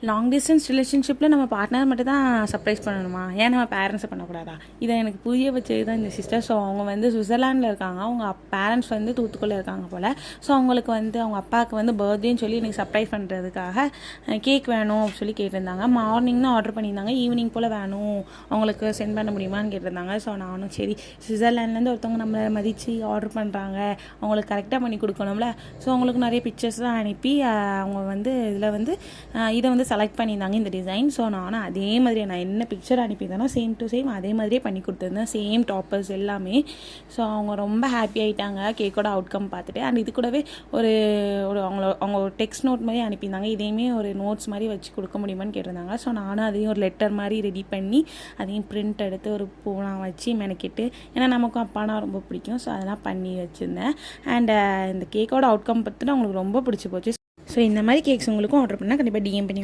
Long distance ரிலேஷன்ஷிப்பில் நம்ம partner மட்டும் தான் சர்ப்ரைஸ் பண்ணணுமா? ஏன் நம்ம பேரண்ட்ஸை பண்ணக்கூடாதா? இதை எனக்கு புரிய வச்சது தான் இந்த சிஸ்டர். ஸோ அவங்க வந்து சுவிட்சர்லாண்டில் இருக்காங்க, அவங்க பேரண்ட்ஸ் வந்து தூத்துக்குள்ளே இருக்காங்க போல். ஸோ அவங்களுக்கு வந்து அவங்க அப்பாவுக்கு வந்து பர்த்டேன்னு சொல்லி எனக்கு சர்ப்ரைஸ் பண்ணுறதுக்காக கேக் வேணும் அப்படின்னு சொல்லி கேட்டிருந்தாங்க. மார்னிங் தான் ஆர்டர் பண்ணியிருந்தாங்க, ஈவினிங் போல் வேணும், அவங்களுக்கு சென்ட் பண்ண முடியுமான்னு கேட்டிருந்தாங்க. ஸோ நானும் சரி, சுவிட்சர்லாண்ட்லேருந்து ஒருத்தவங்க நம்மளை மதித்து ஆர்டர் பண்ணுறாங்க, அவங்களுக்கு கரெக்டாக பண்ணி கொடுக்கணும்ல. ஸோ அவங்களுக்கு நிறைய பிக்சர்ஸ் தான் அனுப்பி அவங்க வந்து இதில் வந்து இதை வந்து செலக்ட் பண்ணியிருந்தாங்க இந்த டிசைன். ஸோ நானும் அதே மாதிரி நான் என்ன பிக்சர் அனுப்பியிருந்தேனோ சேம் டு சேம் அதே மாதிரியே பண்ணி கொடுத்துருந்தேன், சேம் டாப்பர்ஸ் எல்லாமே. ஸோ அவங்க ரொம்ப ஹாப்பி ஆகிட்டாங்க கேக்கோட அவுட்கம் பார்த்துட்டு. அண்ட் இது கூடவே ஒரு ஒரு அவங்க ஒரு டெக்ஸ்ட் நோட் மாதிரி அனுப்பியிருந்தாங்க, இதையுமே ஒரு நோட்ஸ் மாதிரி வச்சு கொடுக்க முடியுமான்னு கேட்டிருந்தாங்க. ஸோ நானும் அதையும் ஒரு லெட்டர் மாதிரி ரெடி பண்ணி அதையும் பிரிண்ட் எடுத்து ஒரு பூலாம் வச்சு மெனக்கிட்டு, ஏன்னா நமக்கும் அப்பானா ரொம்ப பிடிக்கும், ஸோ அதெல்லாம் பண்ணி வச்சுருந்தேன். அண்ட் இந்த கேக்கோட அவுட்கம் பார்த்துட்டு அவங்களுக்கு ரொம்ப பிடிச்சி போச்சு. ஸோ இந்த மாதிரி கேக்ஸ் உங்களுக்கும் ஆர்டர் பண்ணால் கண்டிப்பாக டிஎம் பண்ணி